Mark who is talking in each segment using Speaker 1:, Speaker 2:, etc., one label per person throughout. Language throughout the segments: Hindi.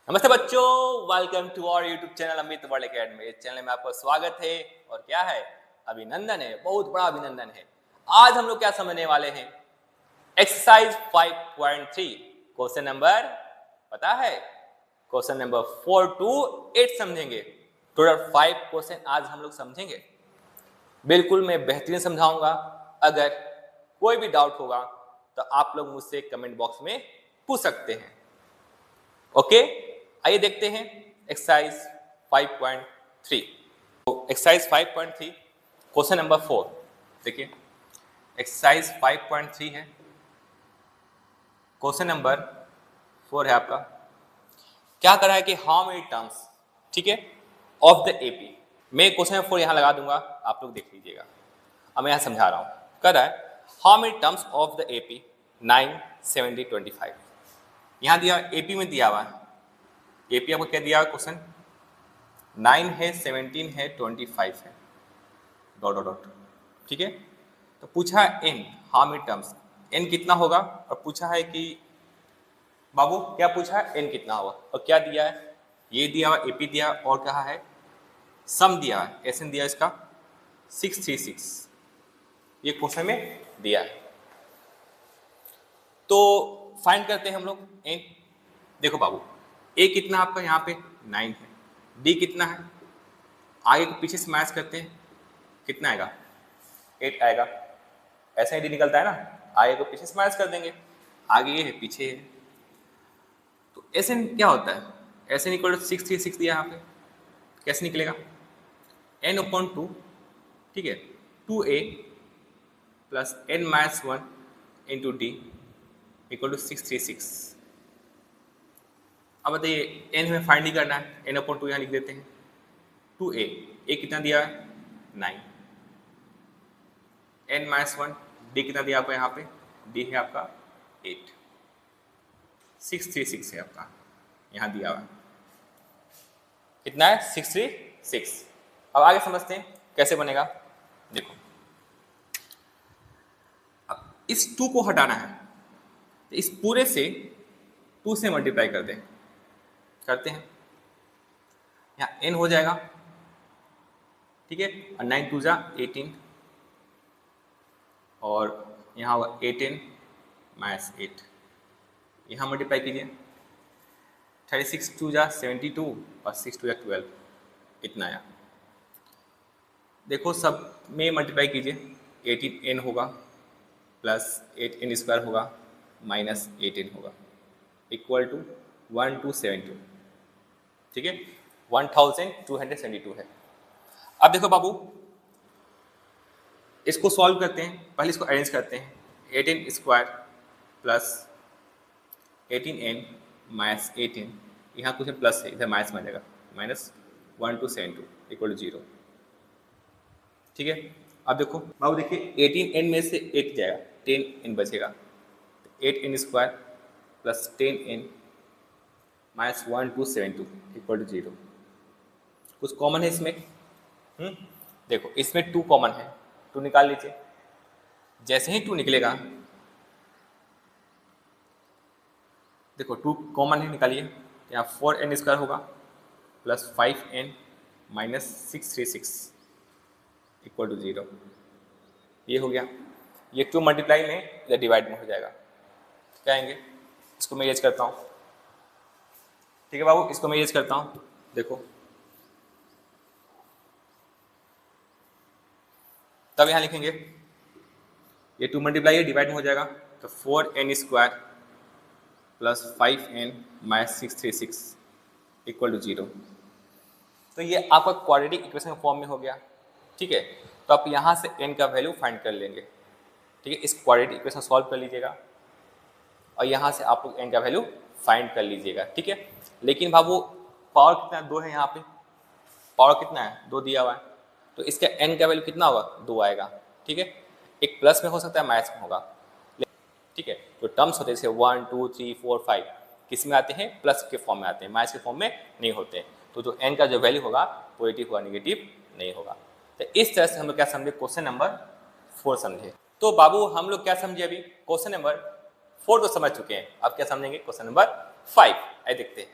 Speaker 1: नमस्ते बच्चों, welcome to our YouTube channel Amit world academy. इस चैनल में आपका स्वागत है और क्या है, अभिनंदन है, बहुत बड़ा अभिनंदन है। आज हम लोग क्या समझने वाले हैं, एक्सरसाइज 5.3 क्वेश्चन नंबर पता है, क्वेश्चन नंबर 4 to 8 समझेंगे। टोटल 5 क्वेश्चन आज हम लोग समझेंगे। बिल्कुल मैं बेहतरीन समझाऊंगा। अगर कोई भी डाउट होगा तो आप लोग मुझसे कमेंट बॉक्स में पूछ सकते हैं। ओके, आइए देखते हैं एक्सरसाइज 5.3। तो एक्सरसाइज 5.3 क्वेश्चन नंबर 4 देखिए। एक्सरसाइज 5.3 है, क्वेश्चन नंबर 4 है आपका। क्या करा है कि हाउ मेनी टर्म्स, ठीक है, ऑफ द एपी। मैं क्वेश्चन नंबर 4 यहां लगा दूंगा, आप लोग देख लीजिएगा। अब मैं यहां समझा रहा हूं। कर रहा है how many terms of the AP 9, 70, 25। यहां दिया एपी में दिया हुआ है। एपी आपको क्या दिया क्वेश्चन, 9 है, 17 है, 25 है, डॉट डॉट डॉट, ठीक है। तो पूछा है n how many terms, n कितना होगा, और पूछा है कि बाबू क्या पूछा है, एन कितना होगा, और क्या दिया है, ये दिया हुआ एपी दिया, और कहा है सम दिया है, एसएन दिया इसका 636, ये क्वेश्चन में दिया है। तो फाइंड करते हैं हम लोग एन। देखो बाबू, ए कितना आपका यहाँ पे 9 है, डी कितना है, आगे को पीछे से मैच करते हैं, कितना आएगा 8 आएगा। ऐसा ही डी निकलता है ना, आगे को पीछे से मैच कर देंगे, आगे ये है पीछे है। तो ऐसे क्या होता है, ऐसे निकल 636 दिया यहाँ पे, कैसे निकलेगा, n अपॉन 2, ठीक है, 2a plus n minus 1 into d equal to 636। अब बताइए n हमें फाइंड नहीं करना है, n अपॉन 2 यहाँ लिख देते हैं, 2a, a कितना दिया है 9, n माइनस 1, डी कितना दिया आपको यहाँ पे, डी है आपका 8, 636 है आपका यहाँ दिया हुआ, कितना है 636। अब आगे समझते हैं कैसे बनेगा। देखो, अब इस 2 को हटाना है, तो इस पूरे से 2 से मल्टीप्लाई कर दें, करते हैं, यहाँ n हो जाएगा, ठीक है, और 9 2 जा 18, और यहाँ होगा 8n माइनस 8, यहाँ मल्टीप्लाई कीजिए, 36 2 जा 72 और 6 2 जा 12, इतना आया। देखो सब में मल्टीप्लाई कीजिए, 18n होगा प्लस 8n स्क्वायर होगा माइनस 8n होगा इक्वल टू 1272, ठीक है, 1272 है। अब देखो बाबू, इसको सॉल्व करते हैं, पहले इसको अरेंज करते हैं, 18 स्क्वायर प्लस 18n माइनस 18, यहाँ कुछ प्लस है, इधर माइनस में जाएगा, माइनस 1272 इक्वल टू 0, ठीक है। अब देखो बाबू, देखिए 18n में से 8 जाएगा, 10n बचेगा, 8n square plus 10n minus 1272 equal to 0। कुछ कॉमन है इसमें, देखो इसमें 2 कॉमन है, 2 निकाल लीजिए। जैसे ही 2 निकलेगा, देखो 2 कॉमन है, निकालिए, यहाँ 4n स्क्वायर होगा plus 5n minus 636 equal to 0, ये हो गया। ये 2 मल्टीप्लाई में इधर डिवाइड में हो जाएगा, क्या आएंगे, इसको मैं यूज करता हूँ, ठीक है बाबू, इसको मैं यूज करता हूँ। देखो तब यहाँ लिखेंगे, ये 2 मल्टीप्लाई है, डिवाइड में हो जाएगा, तो 4n square plus 5n minus 636 equal to 0। तो ये आपका क्वाड्रेटिक इक्वेशन के फॉर्म में हो गया, ठीक है। तो आप यहाँ से n का वैल्यू फाइंड कर लेंगे, ठीक है, इस क्वाड्रेटिक इक्वेशन सॉल्व कर लीजिएगा और यहाँ से आप लोग n का वैल्यू फाइंड कर लीजिएगा, ठीक है। लेकिन बाबू पावर कितना है, 2 है यहाँ पे, पावर कितना है 2 दिया हुआ है, तो इसका n का वैल्यू कितना होगा 2 आएगा, ठीक है। एक प्लस में हो सकता है, माइनस में होगा, ठीक है। जो टर्म्स होते हैं जैसे 1 2 3 4 5 किस में आते हैं, प्लस के फॉर्म में आते हैं, माइनस के फॉर्म में नहीं होते हैं। तो जो n का जो वैल्यू होगा पॉजिटिव होगा, निगेटिव नहीं होगा। तो इस तरह से हम लोग क्या समझे, क्वेश्चन नंबर 4 समझे। तो बाबू हम लोग क्या समझे, अभी क्वेश्चन नंबर 4 तो समझ चुके हैं, अब क्या समझेंगे क्वेश्चन नंबर 5, आइए देखते हैं।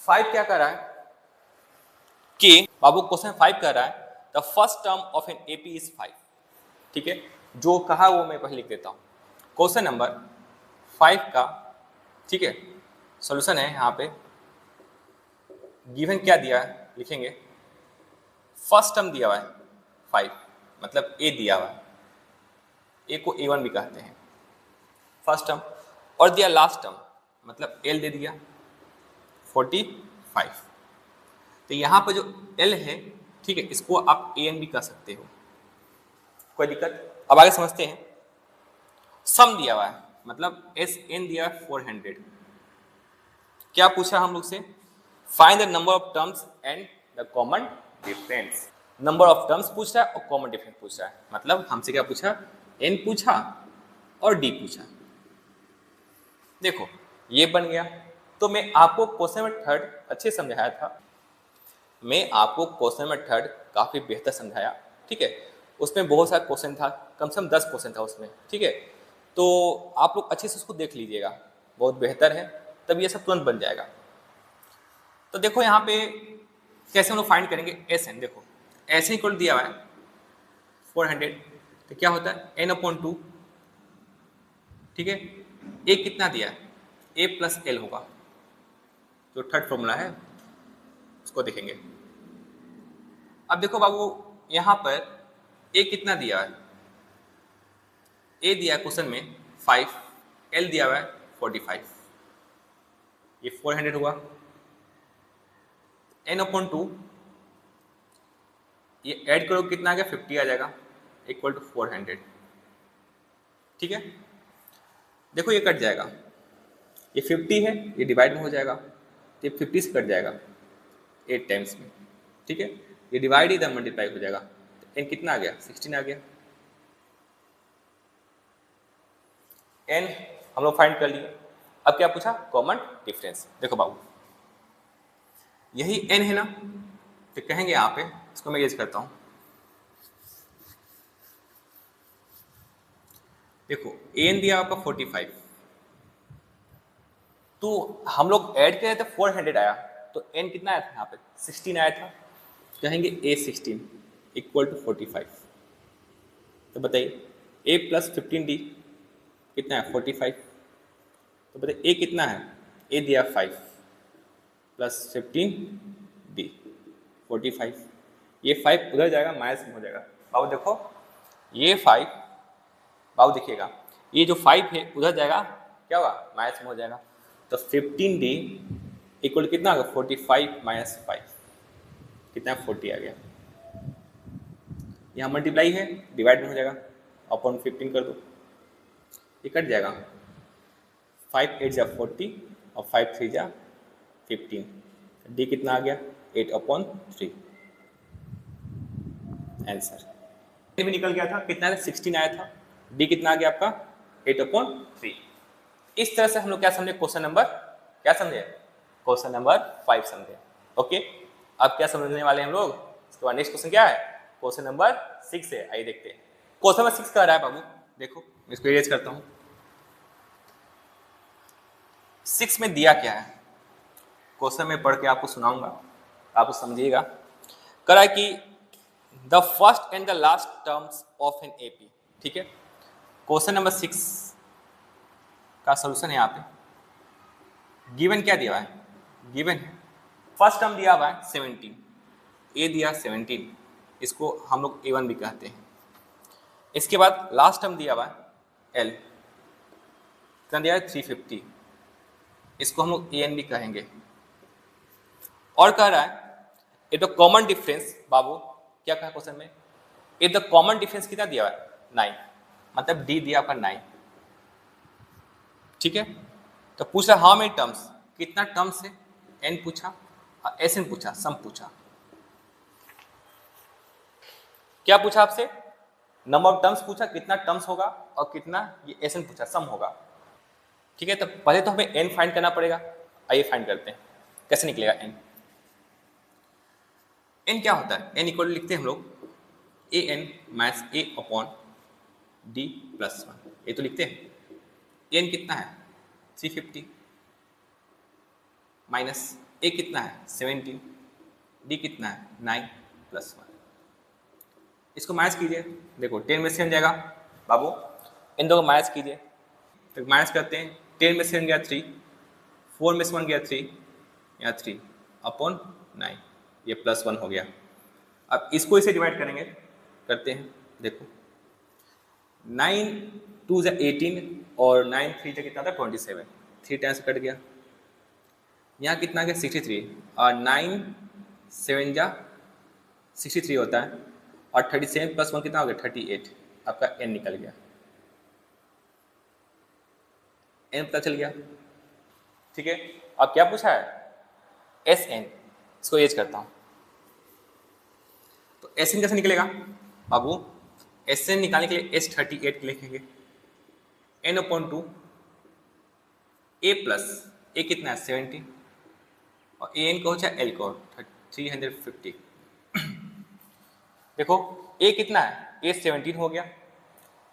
Speaker 1: 5 क्या कर रहा है कि बाबू क्वेश्चन 5 कर रहा है the first term of an AP is 5। ठीक है, जो कहा वो मैं पहले लिख देता हूँ। क्वेश्चन नंबर 5 का, ठीक है, सॉल्यूशन है। यहाँ पे गिवन क्या दिया है लिखेंगे, फर्स्ट टर्म दिया हुआ है 5, मतलब ए दिया हुआ है, ए को A1 भी कहते हैं, फर्स्ट टर्म, और दिया लास्ट टर्म मतलब एल दे दिया 45। तो यहाँ पर जो एल है, ठीक है, इसको आप AN भी कह सकते हो, कोई दिक्कत। अब आगे समझते हैं। सम दिया हुआ है मतलब SN दिया है 400। क्या पूछा हम लोग से, find the number of terms and the common difference. Number of terms पूछ रहा है और कॉमन डिफरेंस पूछ रहा है, मतलब हमसे क्या पूछा, N पूछा और D पूछा। देखो ये बन गया। तो मैं आपको क्वेश्चन नंबर 3 अच्छे समझाया था, मैं आपको क्वेश्चन नंबर 3 काफ़ी बेहतर समझाया, ठीक है। उसमें बहुत सारा क्वेश्चन था, कम से कम 10 क्वेश्चन था उसमें, ठीक है। तो आप लोग अच्छे से उसको देख लीजिएगा, बहुत बेहतर है, तब ये सब तुरंत बन जाएगा। तो देखो यहाँ पे कैसे हम लोग फाइंड करेंगे SN। देखो SN इक्वल दिया हुआ है 400, तो क्या होता है N/2, ठीक है। A कितना दिया है, A + L होगा, जो थर्ड फॉर्मूला है उसको देखेंगे। अब देखो बाबू यहाँ पर A कितना दिया है, A दिया है क्वेश्चन में 5, L दिया हुआ है 45, ये 400 हुआ। N/2 ये ऐड करो कितना आ गया, 50 आ जाएगा, इक्वल टू 400, ठीक है। देखो ये कट जाएगा, ये 50 है, ये डिवाइड में हो जाएगा, तो ये 50 से कट जाएगा 8 टाइम्स में, ठीक है। ये डिवाइड इधर मल्टीप्लाई हो जाएगा, तो n कितना आ गया, 16 आ गया। n हम लोग फाइंड कर लिए। अब क्या पूछा, कॉमन डिफरेंस। देखो बाबू यही n है ना, तो कहेंगे यहाँ पे, इसको मैं यूज करता हूँ। देखो n दिया आपका 45, तो हम लोग ऐड करे तो 400 आया, तो n कितना आया था यहाँ पे, 16 आया था। कहेंगे A16 इक्वल टू 45। तो बताइए A + 15D कितना है, 45। तो बताइए A कितना है, A दिया 5 + 15D 45। ये 5 उधर जाएगा, माइनस में हो जाएगा। बाबू देखो ये 5, बाबू देखिएगा ये जो 5 है उधर जाएगा, क्या होगा, माइनस में हो जाएगा। तो 15D इक्वल कितना होगा, 45 - 5 कितना, 40 आ गया। यहाँ मल्टीप्लाई है, डिवाइड में हो जाएगा, अपॉन 15 कर दो, ये कट जाएगा। 5 8 जा 40 और 5 3 जा 15, डी कितना आ गया, 8/3 आंसर। ये भी निकल गया था, कितना 16 आया था, डी कितना आ गया आपका 8/3। इस तरह से हम लोग क्या समझे, क्वेश्चन नंबर क्या समझे, क्वेश्चन नंबर 5 समझे। ओके, अब क्या समझने वाले हैं हम लोग, इसके बाद नेक्स्ट क्वेश्चन क्या है, क्वेश्चन नंबर 6 है। आइए देखते हैं क्वेश्चन नंबर 6 कह रहा है बाबू। देखो इसको इरेज करता हूं। 6 में दिया क्या है, क्वेश्चन में पढ़ के आपको सुनाऊंगा, आप समझिएगा। कह रहा है कि the first and the last terms of an AP, ठीक है। क्वेश्चन नंबर 6 का सोल्यूशन है यहाँ पे। गिवन क्या दिया हुआ है, गिवन है फर्स्ट टर्म दिया हुआ है 17, ए दिया 17, इसको हम लोग A1 भी कहते हैं। इसके बाद लास्ट टर्म दिया हुआ है L, कितना दिया है 350, इसको हम लोग AN भी कहेंगे। और कह रहा है इफ द कॉमन डिफरेंस, बाबू क्या कहा क्वेश्चन में, इफ द कॉमन डिफरेंस कितना दिया हुआ है 9, मतलब D दिया आपका 9, ठीक है। तो पूछा हाउ मेनी टर्म्स, कितना टर्म्स है, N पूछा और SN पूछा, सम पूछा। क्या पूछा आपसे, नंबर ऑफ टर्म्स पूछा, कितना टर्म्स होगा, और कितना ये SN पूछा, सम होगा, ठीक है। तो पहले तो हमें N फाइंड करना पड़ेगा। आइए फाइंड करते हैं, कैसे निकलेगा N। N क्या होता है, N इक्वल लिखते हैं हम लोग AN - A/D + 1, ये तो लिखते हैं। N कितना है 350 माइनस ए कितना है 17, डी कितना है 9 + 1। इसको माइनस कीजिए, देखो 10 में से 7 जाएगा बाबू, इन दोनों को माइनस कीजिए। तो माइनस करते हैं, 10 में से 7 गया 3, 4 में से 1 गया 3, यहाँ 3 अपॉन 9, ये +1 हो गया। अब इसको इसे डिवाइड करेंगे, करते हैं, देखो 9 2 जा 18 और 9 3 जा कितना था 27, 3 टाइम्स कट गया। यहाँ कितना गया 63 और 9 7 जा 63 होता है और 37 + 1 कितना हो गया 38, आपका n निकल गया, n पता चल गया। ठीक है, अब क्या पूछा है Sn, इसको एज करता हूँ। तो Sn कैसे निकलेगा बाबू, Sn निकालने के लिए S38 लिखेंगे, n/2 a प्लस a कितना है 70 और an को चाहे l को 350। देखो a कितना है, a 17 हो गया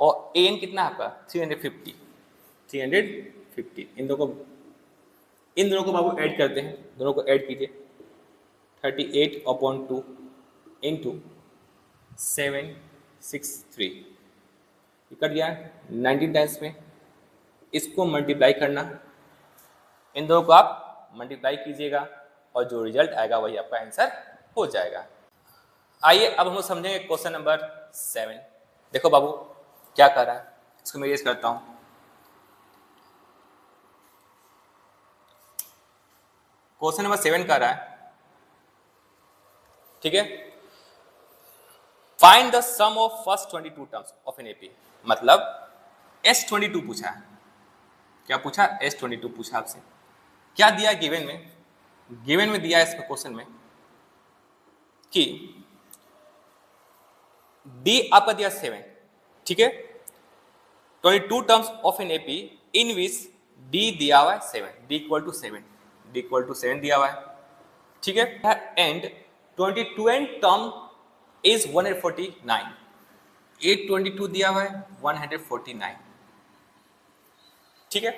Speaker 1: और an कितना है आपका 350, 350। इन दोनों को बाबू ऐड करते हैं, दोनों को ऐड कीजिए, 38/2 इंटू 763, कट गया 19 टाइम्स में। इसको मल्टीप्लाई करना, इन दोनों को आप मल्टीप्लाई कीजिएगा और जो रिजल्ट आएगा वही आपका आंसर हो जाएगा। आइए अब हम लोग समझेंगे क्वेश्चन नंबर 7। देखो बाबू क्या कर रहा है, इसको मैं यूज करता हूं। क्वेश्चन नंबर 7 कर रहा है, ठीक है, find the sum of first 22 terms of an AP. मतलब S22 पूछा है, क्या पूछा S22 पूछा आपसे। क्या दिया गिवन में, गिवन में दिया है इसमें क्वेश्चन में कि डी आपका दिया 7, ठीक है, 22 terms of an AP in which D दिया हुआ है 7, डी इक्वल टू 7 दिया हुआ है, ठीक है, एंड 22 टर्म इज 149, 822 दिया हुआ है 149, ठीक है।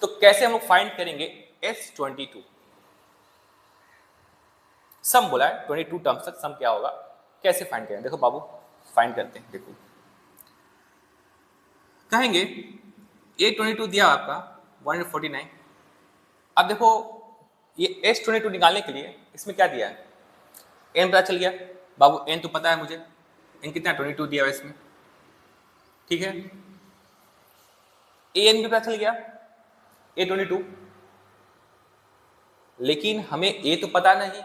Speaker 1: तो कैसे हम लोग फाइंड करेंगे S22, सम बोला है 22 टर्म्स तक सम क्या होगा, कैसे फाइंड करें। देखो बाबू फाइंड करते हैं, देखो कहेंगे A22 दिया आपका 149। अब देखो ये S22 निकालने के लिए इसमें क्या दिया है, n पता चल गया बाबू, n तो पता है मुझे, n कितना 22 दिया हुआ इसमें, ठीक है, an भी पता चल गया A22, लेकिन हमें a तो पता नहीं,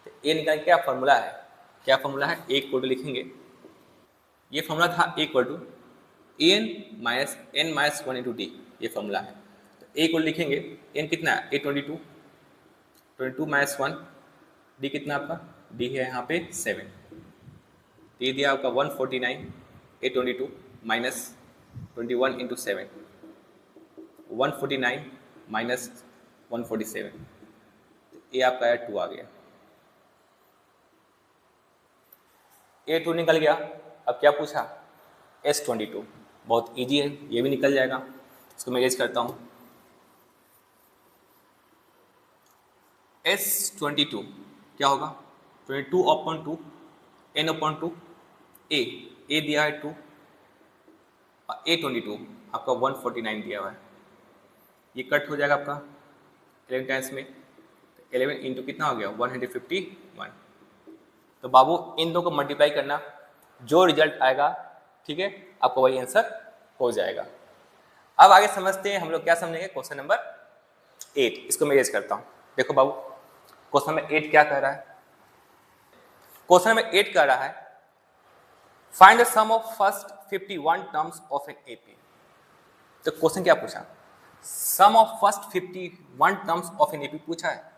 Speaker 1: तो a निकालने क्या फॉर्मूला है, क्या फॉर्मूला है, a इक्वल टू लिखेंगे, ये फॉर्मूला था a equal to an minus n minus 1 into d, ये फॉर्मूला है। तो a इक्वल लिखेंगे, n कितना है A22, 22 माइनस 1, डी कितना आपका, डी है यहाँ पे 7, ये दिया आपका 149, A22 माइनस 21 इंटू 7, 149 माइनस 147, ये आपका 2 आ गया, A2 निकल गया। अब क्या पूछा S22, बहुत इजी है, ये भी निकल जाएगा, इसको मैं एज करता हूँ। S22 क्या होगा, 22/2 n/2 a दिया है 2 और A22 आपका 149 दिया हुआ है, ये कट हो जाएगा आपका 11 टाइम्स में, 11 इंटू कितना हो गया 151। तो बाबू इन दो को मल्टीप्लाई करना, जो रिजल्ट आएगा, ठीक है, आपको वही आंसर हो जाएगा। अब आगे समझते हैं हम लोग क्या समझेंगे क्वेश्चन नंबर 8, इसको मैं एज करता हूँ। देखो बाबू क्वेश्चन नंबर 8 क्या कह रहा है, क्वेश्चन नंबर 8 कह रहा है find the sum of first 51 terms of an AP. तो क्वेश्चन क्या पूछा, sum of first 51 terms of an AP पूछा है।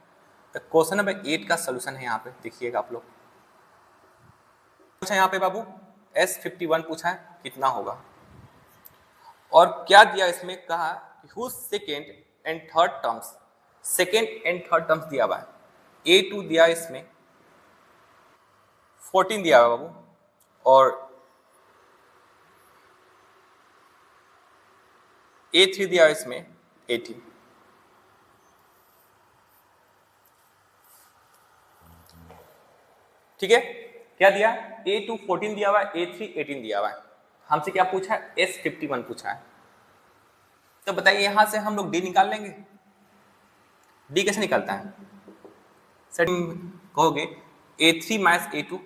Speaker 1: तो क्वेश्चन नंबर 8 का सोल्यूशन है यहाँ पे, देखिएगा आप लोग, पूछा यहाँ पे बाबू S51 पूछा है कितना होगा, और क्या दिया इसमें, कहा whose second and third terms, second and third terms दिया हुआ है, A2 दिया इसमें 14 दिया हुआ बाबू, और A3 दिया इसमें 18, ठीक है, क्या दिया, A2 14 दिया हुआ है, A3 18 दिया हुआ है, हमसे क्या पूछा है, S51 पूछा है। तो बताइए यहां से हम लोग D निकाल लेंगे। D कैसे निकलता है सर, कहोगे A3 माइनस A2,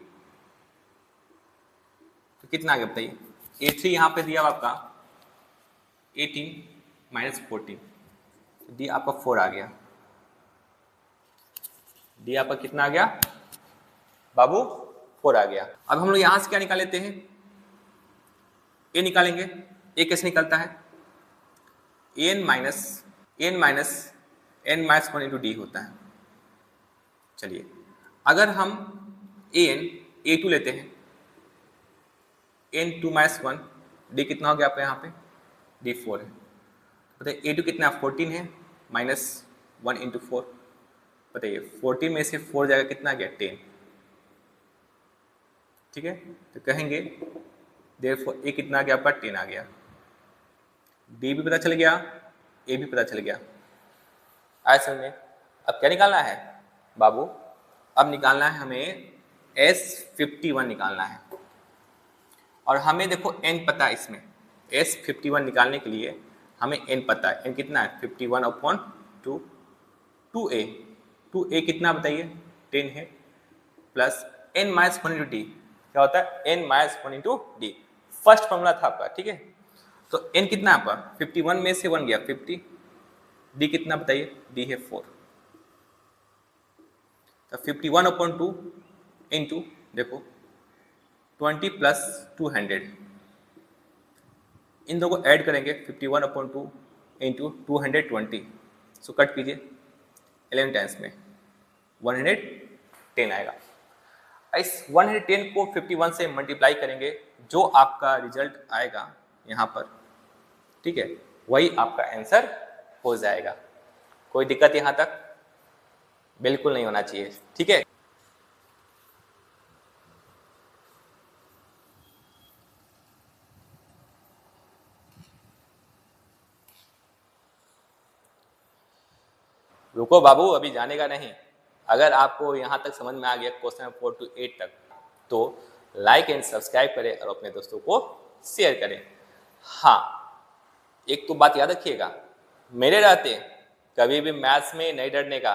Speaker 1: तो कितना आ गया बताइए, A3 यहाँ पे दिया हुआ आपका 18 माइनस 14, तो D आपका 4 आ गया। D आपका कितना आ गया बाबू, 4 आ गया। अब हम लोग यहां से क्या निकाल लेते हैं, A निकालेंगे। A कैसे निकलता है, n minus n minus 1 into D होता है। चलिए अगर हम A2 लेते हैं, n 2 माइनस 1, डी कितना हो गया आपका यहाँ पे, D 4 है। बताइए A2 कितना 14 है, माइनस 1 इंटू 4, बताइए 14 में से 4 जाएगा कितना आ गया 10, ठीक है। तो कहेंगे देयरफॉर A कितना आ गया आपका 10 आ गया, D भी पता चल गया, A भी पता चल गया। आए समझ में। अब क्या निकालना है बाबू, अब निकालना है हमें S51 निकालना है, और हमें देखो n पता है इसमें, S51 निकालने के लिए हमें n पता है, n कितना है 51/2, 2a कितना बताइए 10 है, plus n minus 1 into D, क्या होता है n minus 1 into D, first formula था आपका, ठीक है। तो n कितना है आपका 51 में से 1 गया 50, d कितना बताइए, d है 4, तो 51/2 इंटू देखो 20 प्लस 200, इन दोनों को ऐड करेंगे 51/2 इंटू 220, सो कट कीजिए 11 टाइम्स में 110 आएगा। इस 110 को 51 से मल्टीप्लाई करेंगे, जो आपका रिजल्ट आएगा यहाँ पर, ठीक है, वही आपका आंसर हो जाएगा। कोई दिक्कत यहाँ तक बिल्कुल नहीं होना चाहिए, ठीक है। रुको बाबू, अभी जाने का नहीं। अगर आपको यहाँ तक समझ में आ गया क्वेश्चन 4 to 8 तक, तो लाइक एंड सब्सक्राइब करें और अपने दोस्तों को शेयर करें। हाँ, एक तो बात याद रखिएगा, मेरे रहते कभी भी मैथ्स में नहीं डरने का।